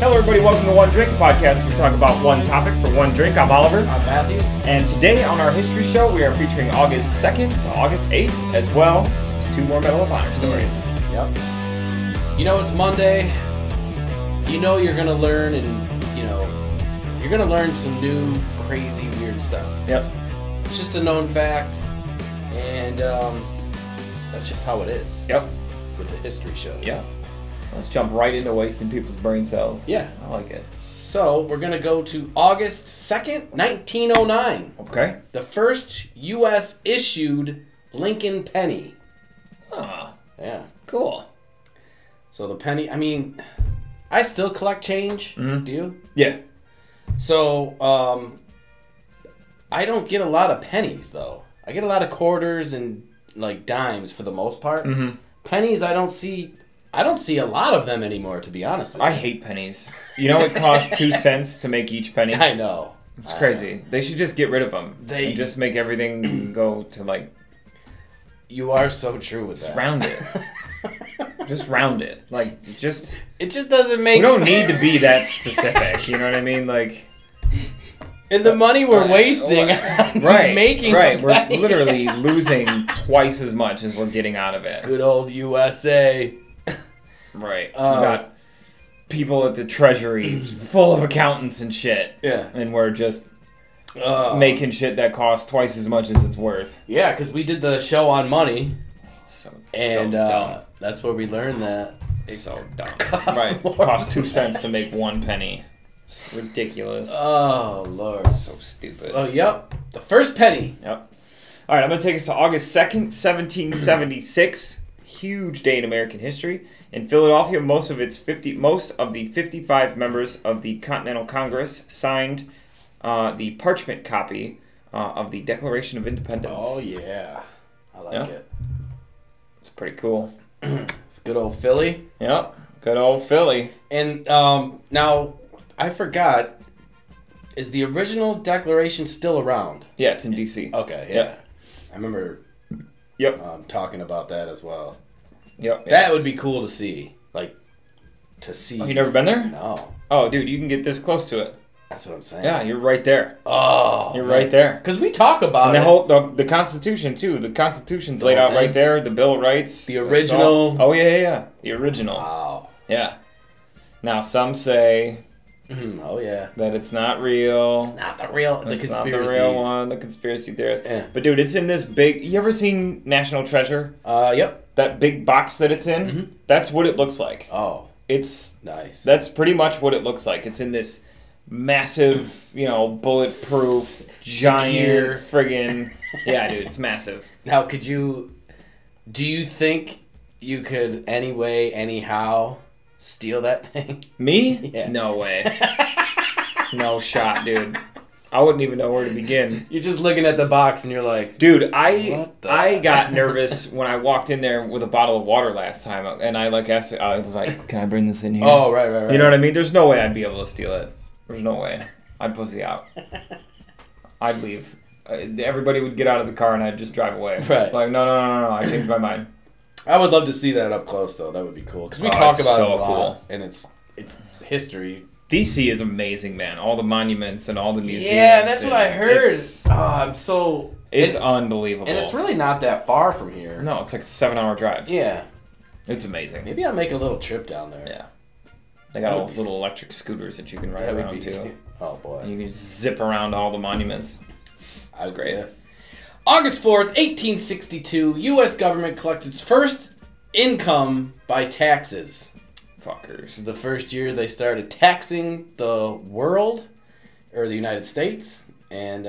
Hello everybody, welcome to One Drink, a podcast where we talk about one topic for one drink. I'm Oliver. I'm Matthew. And today on our history show, we are featuring August 2nd to August 8th, as well as 2 more Medal of Honor stories. Yep. You know, it's Monday. You know you're going to learn, and, you're going to learn some new, crazy, weird stuff. Yep. It's just a known fact, and that's just how it is. Yep. With the history shows. Yep. Let's jump right into wasting people's brain cells. Yeah. I like it. So, we're going to go to August 2nd, 1909. Okay. The first U.S. issued Lincoln penny. Ah. Yeah. Cool. So, the penny, I still collect change. Mm-hmm. Do you? Yeah. So, I don't get a lot of pennies, though. I get a lot of quarters and, dimes for the most part. Mm-hmm. Pennies, I don't see a lot of them anymore, to be honest with you. I hate pennies. You know it costs 2 cents to make each penny? I know. It's crazy. They should just get rid of them. And just make everything go to, You are so true with that. Round it. Just round it. It just doesn't make sense. We don't sense. need to be that specific, you know what I mean? And the money we're wasting on making Right, we're literally losing twice as much as we're getting out of it. Good old USA. Right. We got people at the Treasury full of accountants and shit. Yeah. And we're just making shit that costs twice as much as it's worth. Yeah, because we did the show on money. So dumb. That's where we learned that. It's so dumb. Right. Cost 2 cents to make 1 penny. It's ridiculous. Oh, Lord. So stupid. Oh, yep. The first penny. Yep. All right, I'm going to take us to August 2nd, 1776. Huge day in American history. In Philadelphia, most of the 55 members of the Continental Congress signed the parchment copy of the Declaration of Independence. Oh, yeah. I like it. It's pretty cool. Good old Philly. Yep. Good old Philly. And now, I forgot, is the original Declaration still around? Yeah, it's in D.C. Okay, yeah. Yep. I remember talking about that as well. Yep. That would be cool to see. To see. Oh, you never been there? No. Oh, dude, you can get this close to it. That's what I'm saying. Yeah, you're right there. Oh. You're right there. Because we talk about the Constitution, too. The Constitution's laid out right there. The Bill of Rights. The original. Oh, yeah. The original. Wow. Yeah. Now, some say... oh, yeah. That it's not real. It's not the real... The conspiracy. It's not the real one. The conspiracy theorists. Yeah. But, dude, it's in this big... You ever seen National Treasure? Yep. That big box that it's in? Mm-hmm. That's what it looks like. Oh. It's... Nice. That's pretty much what it looks like. It's in this massive, bulletproof, giant friggin'... Yeah, dude, it's massive. Now, do you think you could anyhow steal that thing? Me? Yeah. No way. No shot, dude. I wouldn't even know where to begin. You're just looking at the box and you're like... Dude, I got nervous when I walked in there with a bottle of water last time. And I asked, I was like, can I bring this in here? Oh, right. You know what I mean? There's no way I'd be able to steal it. There's no way. I'd pussy out. I'd leave. Everybody would get out of the car and I'd just drive away. Right. No. I changed my mind. I would love to see that up close, though. That would be cool. Because we talk about it a lot. Cool. And it's history. DC is amazing, man. All the monuments and all the museums. Yeah, that's what I heard. It's unbelievable. And it's really not that far from here. No, it's like a 7-hour drive. Yeah. It's amazing. Maybe I'll make a little trip down there. Yeah. They got all those little electric scooters that you can ride around, too. Oh, boy. And you can just zip around all the monuments. That's great. Yeah. August 4th, 1862, U.S. government collected its first income by taxes. Fuckers. This is the first year they started taxing the world, or the United States, and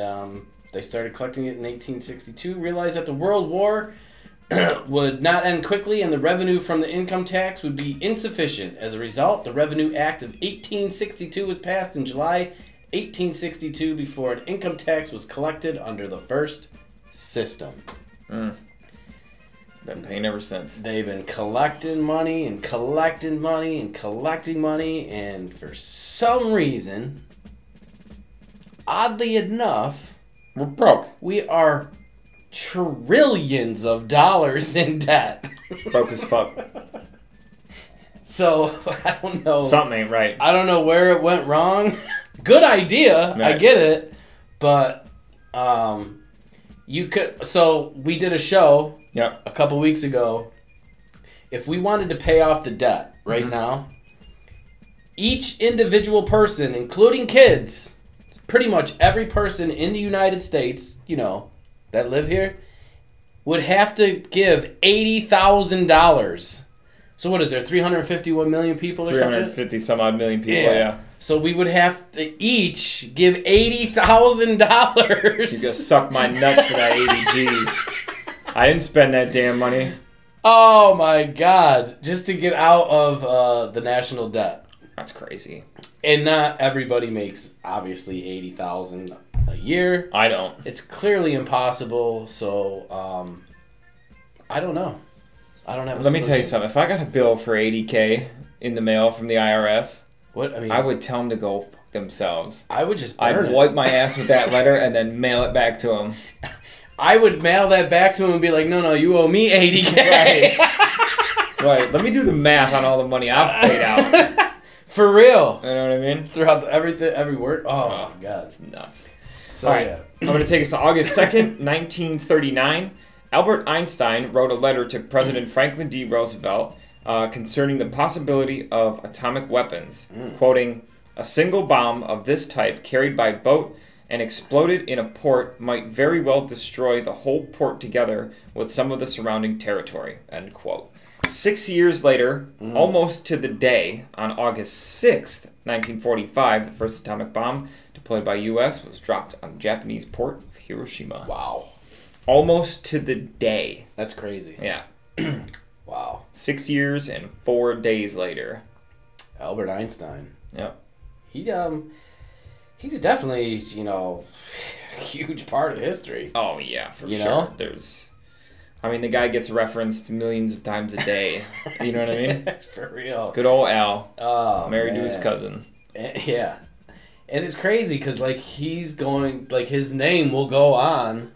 they started collecting it in 1862. Realized that the World War would not end quickly, and the revenue from the income tax would be insufficient. As a result, the Revenue Act of 1862 was passed in July 1862 before an income tax was collected under the first system. Been paying ever since. They've been collecting money and collecting money and collecting money, and for some reason, oddly enough, we're broke. We are trillions of dollars in debt. Broke as fuck. So I don't know. Something ain't right. I don't know where it went wrong. Good idea. Right. I get it. But you could. So we did a show a couple weeks ago. If we wanted to pay off the debt right now, each individual person, including kids, pretty much every person in the United States, you know, that live here, would have to give $80,000. So what is there, 351 million people or something? 350 some odd million people, yeah. So we would have to each give $80,000. You just suck my nuts for that 80 G's. I didn't spend that damn money. Oh my God. Just to get out of the national debt. That's crazy. And not everybody makes, obviously, $80,000 a year. I don't. It's clearly impossible, so I don't know. I don't have a Let me tell you something. If I got a bill for $80K in the mail from the IRS, I would tell them to go fuck themselves. I would just burn it. I'd wipe my ass with that letter and then mail it back to them. I would mail that back to him and be like, no, you owe me $80K. Right. Let me do the math on all the money I've paid out. For real. You know what I mean? Throughout every word. Oh, my God. It's nuts. So, all right. I'm going to take us to August 2nd, 1939. Albert Einstein wrote a letter to President Franklin D. Roosevelt concerning the possibility of atomic weapons, quoting, "A single bomb of this type carried by boat and exploded in a port might very well destroy the whole port together with some of the surrounding territory," end quote. 6 years later, almost to the day, on August 6th, 1945, the first atomic bomb deployed by U.S. was dropped on the Japanese port of Hiroshima. Wow. Almost to the day. That's crazy. Yeah. Wow. 6 years and 4 days later. Albert Einstein. Yep. He's definitely, you know, a huge part of history. Oh, yeah, for you sure. Know? The guy gets referenced millions of times a day. You know what I mean? For real. Good old Al. Oh, married to his cousin. Yeah. And it's crazy because, like, he's going, like, his name will go on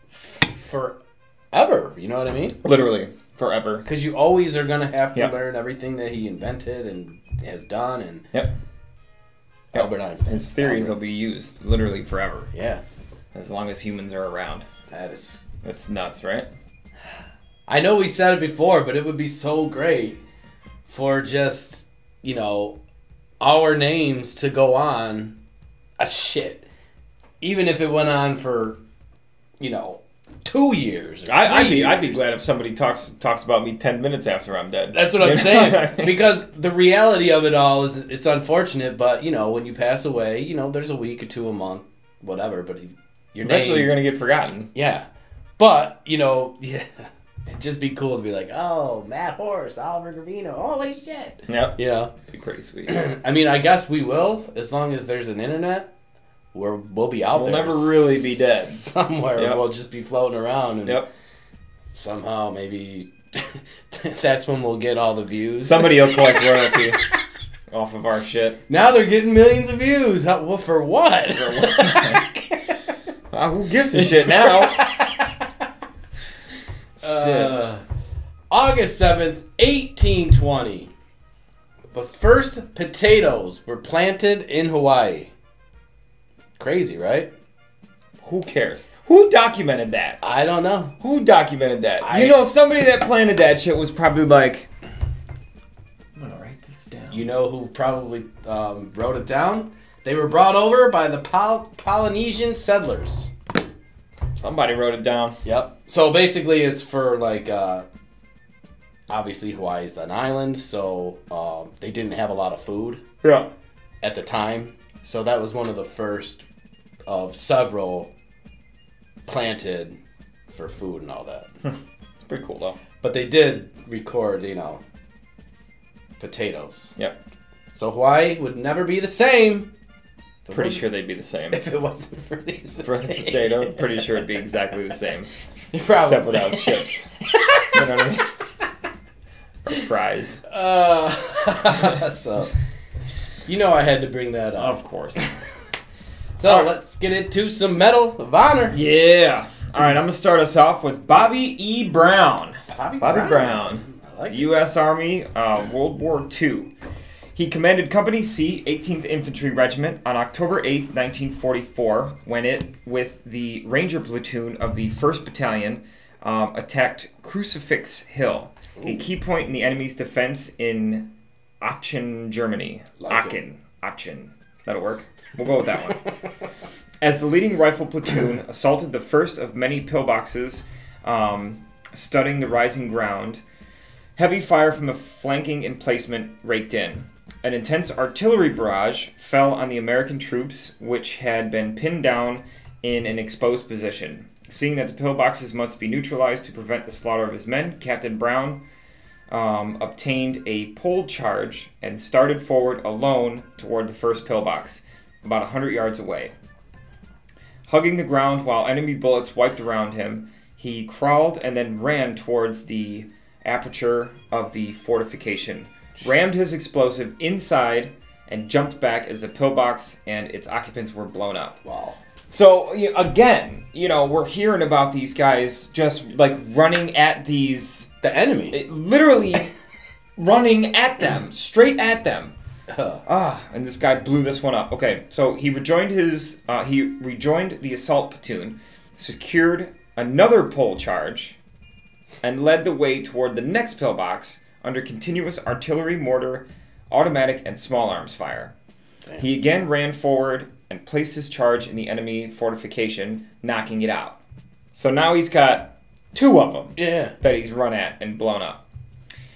forever. You know what I mean? Literally. Forever. Because you always are going to have to learn everything that he invented and has done. And Albert Einstein. His theories will be used literally forever. Yeah. As long as humans are around. That's nuts, right? I know we said it before, but it would be so great for just, you know, our names to go on a shit. Even if it went on for, you know, 2 years. Or I'd years. be glad if somebody talks about me 10 minutes after I'm dead. That's what I'm saying. Because the reality of it all is it's unfortunate, but, you know, when you pass away, you know, there's a week or two, a month, whatever, but eventually you're going to get forgotten. Yeah. But, you know, it'd just be cool to be like, oh, Matt Horst, Oliver Gravino, holy shit. Yep. You know? It'd be pretty sweet. I mean, I guess we will, as long as there's an internet. We'll be out there. We'll never really be dead. Somewhere. Yep. We'll just be floating around. And somehow, maybe, that's when we'll get all the views. Somebody will collect royalty off of our shit. Now they're getting millions of views. Well, for what? Who gives a shit now? August 7th, 1820. The first potatoes were planted in Hawaii. Crazy, right? Who cares? Who documented that? I don't know. Who documented that? You know, somebody that planted that shit was probably like, I'm going to write this down. You know who probably wrote it down? They were brought over by the Polynesian settlers. Somebody wrote it down. Yep. So basically it's for like, obviously Hawaii's an island, so they didn't have a lot of food at the time. So that was one of the first of several planted for food and all that. It's pretty cool though. But they did record, you know, potatoes. Yep. So Hawaii would never be the same. Pretty sure they'd be the same. If it wasn't for these potatoes. For the potato, pretty sure it'd be exactly the same. Probably. Except without chips. You know what I mean? Or fries. So, you know I had to bring that up. Of course. So, let's get into some Medal of Honor. Yeah. All right, I'm going to start us off with Bobby E. Brown. Bobby Brown. I like it. U.S. Army, World War II. He commanded Company C, 18th Infantry Regiment, on October 8th, 1944, when it, with the Ranger Platoon of the 1st Battalion, attacked Crucifix Hill, a key point in the enemy's defense in Aachen, Germany. Aachen. That'll work. We'll go with that one. As the leading rifle platoon assaulted the first of many pillboxes studding the rising ground, heavy fire from the flanking emplacement raked in. An intense artillery barrage fell on the American troops, which had been pinned down in an exposed position. Seeing that the pillboxes must be neutralized to prevent the slaughter of his men, Captain Brown obtained a pole charge and started forward alone toward the first pillbox, about 100 yards away. Hugging the ground while enemy bullets wiped around him, he crawled and then ran towards the aperture of the fortification, rammed his explosive inside, and jumped back as the pillbox and its occupants were blown up. Wow. So, again, we're hearing about these guys just, running at these... The enemy. Literally running at them, straight at them. And this guy blew this one up. Okay, so he rejoined the assault platoon, secured another pole charge, and led the way toward the next pillbox under continuous artillery, mortar, automatic, and small arms fire. Damn. He again ran forward and placed his charge in the enemy fortification, knocking it out. So now he's got two of them that he's run at and blown up.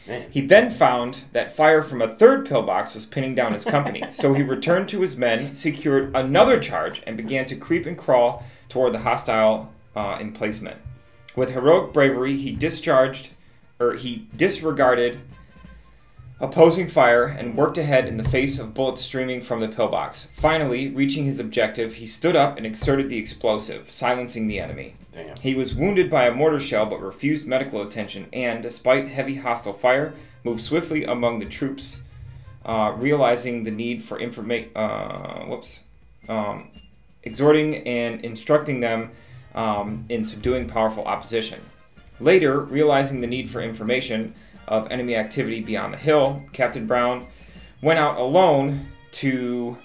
Man. He then found that fire from a third pillbox was pinning down his company, so he returned to his men, secured another charge, and began to creep and crawl toward the hostile emplacement. With heroic bravery, he disregarded opposing fire and worked ahead in the face of bullets streaming from the pillbox. Finally, reaching his objective, he stood up and exerted the explosive, silencing the enemy. Damn. He was wounded by a mortar shell but refused medical attention and, despite heavy hostile fire, moved swiftly among the troops, realizing the need for exhorting and instructing them in subduing powerful opposition. Later, realizing the need for information of enemy activity beyond the hill, Captain Brown went out alone to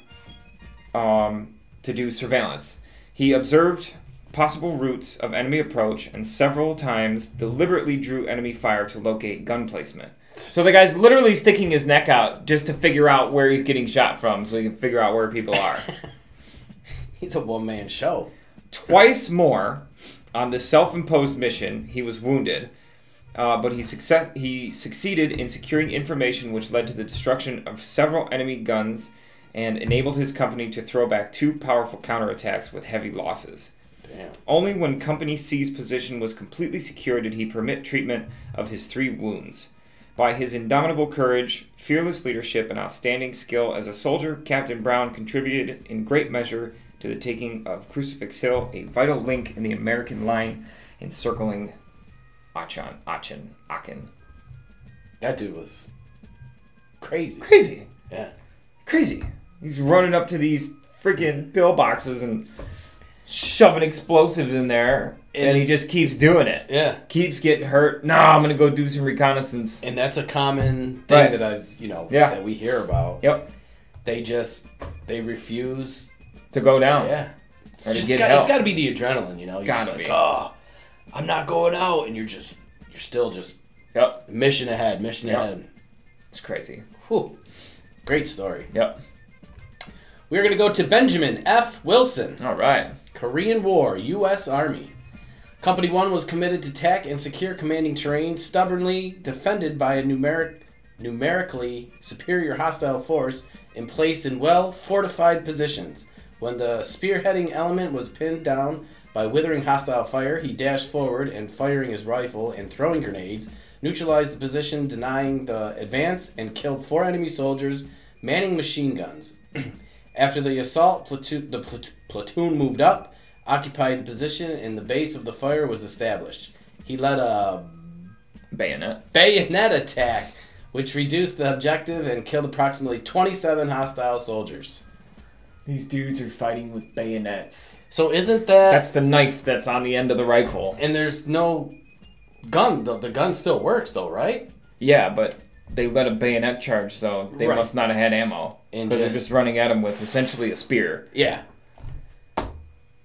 do surveillance. He observed possible routes of enemy approach and several times deliberately drew enemy fire to locate gun placement. So the guy's literally sticking his neck out just to figure out where he's getting shot from so he can figure out where people are. He's a one-man show. Twice more on this self-imposed mission, he was wounded, but he succeeded in securing information which led to the destruction of several enemy guns and enabled his company to throw back two powerful counterattacks with heavy losses. Damn. Only when Company C's position was completely secure did he permit treatment of his 3 wounds. By his indomitable courage, fearless leadership, and outstanding skill as a soldier, Captain Brown contributed in great measure to the taking of Crucifix Hill, a vital link in the American line encircling Aachen. That dude was crazy. Crazy. Yeah. Crazy. He's running up to these freaking pillboxes and shoving explosives in there, and he just keeps doing it. Yeah. Keeps getting hurt. No, I'm going to go do some reconnaissance. And that's a common thing that that we hear about. Yep. They refuse to go down. Yeah. It's got to be the adrenaline, You're gotta be. Oh, I'm not going out, and you're still mission ahead. It's crazy. Whew. Great story. Yep. We're going to go to Benjamin F. Wilson. All right. Korean War, U.S. Army. Company 1 was committed to attack and secure commanding terrain, stubbornly defended by a numerically superior hostile force and placed in well-fortified positions. When the spearheading element was pinned down by withering hostile fire, he dashed forward and, firing his rifle and throwing grenades, neutralized the position, denying the advance, and killed 4 enemy soldiers manning machine guns. After the assault, the platoon moved up, occupied the position, and the base of the fire was established. He led a bayonet attack, which reduced the objective and killed approximately 27 hostile soldiers. These dudes are fighting with bayonets. So isn't that... That's the knife that's on the end of the rifle. And there's no gun. The gun still works, though, right? Yeah, but they let a bayonet charge, so they Right. must not have had ammo. Because they're just running at him with essentially a spear. Yeah.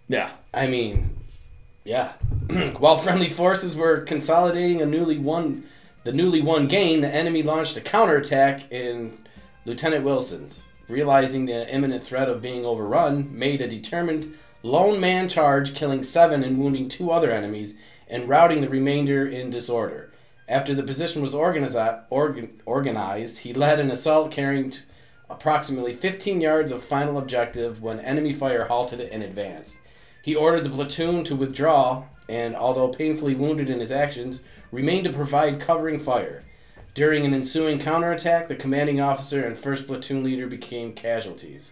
Yeah. I mean, yeah. While friendly forces were consolidating the newly won gain, the enemy launched a counterattack in Lieutenant Wilson's. Realizing the imminent threat of being overrun, made a determined lone man charge, killing 7 and wounding 2 other enemies, and routing the remainder in disorder. After the position was organized, he led an assault carrying approximately 15 yards of final objective when enemy fire halted it and advanced. He ordered the platoon to withdraw and, although painfully wounded in his actions, remained to provide covering fire. During an ensuing counterattack, the commanding officer and first platoon leader became casualties.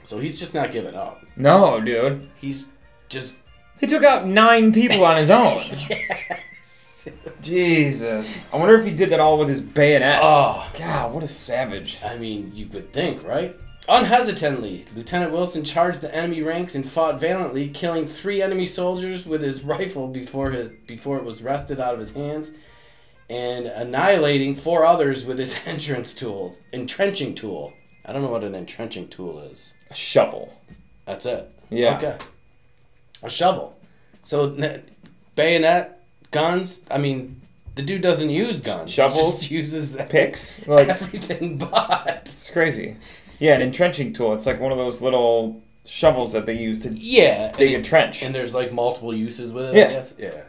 So he's just not giving up. No, dude. He's just... He took out 9 people on his own. Yes. Jesus. I wonder if he did that all with his bayonet. Oh. God, what a savage. I mean, you would think, right? Unhesitatingly, Lieutenant Wilson charged the enemy ranks and fought valiantly, killing 3 enemy soldiers with his rifle before it was wrested out of his hands, and annihilating 4 others with his entrenching tool. I don't know what an entrenching tool is. A shovel. That's it. Yeah. Okay. A shovel. So, bayonet, guns. I mean, the dude doesn't use guns. Shovels. He just uses Picks. Like, everything but. it's crazy. Yeah, an entrenching tool. It's like one of those little shovels that they use to dig a trench. And there's like multiple uses with it, Yeah. I guess. Yeah.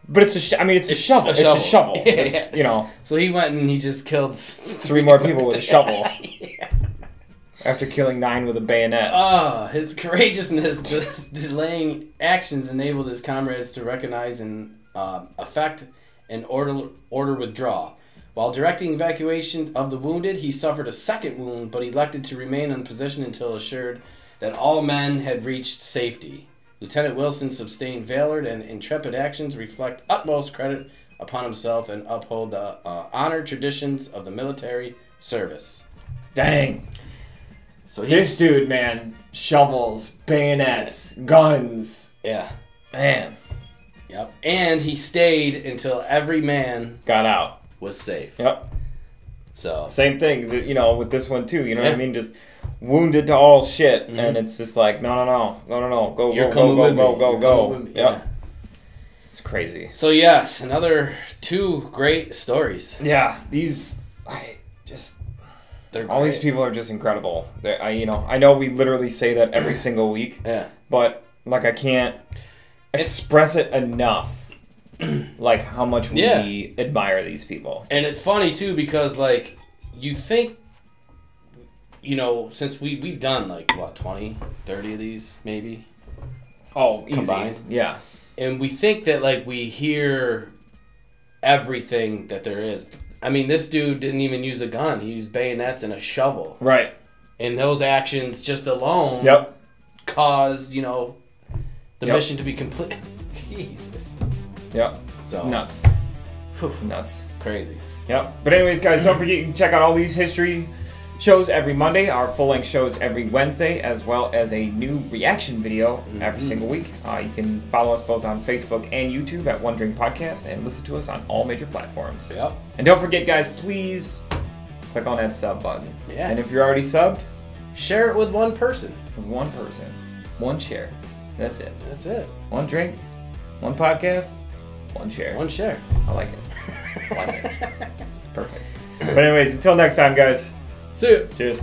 But it's a shovel. It's a shovel. It's, you know. So he went and he just killed 3 more people with a shovel. Yeah. After killing 9 with a bayonet. Oh, his courageousness, delaying actions enabled his comrades to recognize and effect and order withdraw. While directing evacuation of the wounded, he suffered a second wound, but elected to remain in position until assured that all men had reached safety. Lieutenant Wilson sustained valor and intrepid actions reflect utmost credit upon himself and uphold the honored traditions of the military service. Dang. So This dude, man. Shovels, bayonets, guns. Yeah. Man. Yep. And he stayed until every man Got out. was safe. Yep. So Same thing, you know, with this one too. You know what I Yeah. mean? Just wounded to all shit, and it's just like, no, go, You're go, coming go, with go, me. go, You're go, coming go. with me. Yep. Yeah. It's crazy. So yes, another 2 great stories. Yeah, They're all these great. people are just incredible. I know we literally say that every single week. Yeah. But like, I can't express it enough. Like how much we admire these people. And it's funny too because like you think, you know, since we've done like what 20, 30 of these maybe. Oh, easy. Combined. Yeah. And we think that like we hear everything that there is. I mean, this dude didn't even use a gun. He used bayonets and a shovel. Right. And those actions just alone caused, you know, the mission to be complete. Jesus. Yep. So It's nuts. Whew. Nuts. Crazy. Yep. But anyways, guys, don't forget you can check out all these history shows every Monday, our full-length shows every Wednesday, as well as a new reaction video every single week. You can follow us both on Facebook and YouTube at One Drink Podcast and listen to us on all major platforms. Yep. And don't forget, guys, please click on that sub button. Yeah. And if you're already subbed, Share it with one person. with one person, one share. That's it. That's it. One drink, one podcast, one share. One share. I like it. I like it. It's perfect. But anyways, until next time, guys. See ya. Cheers.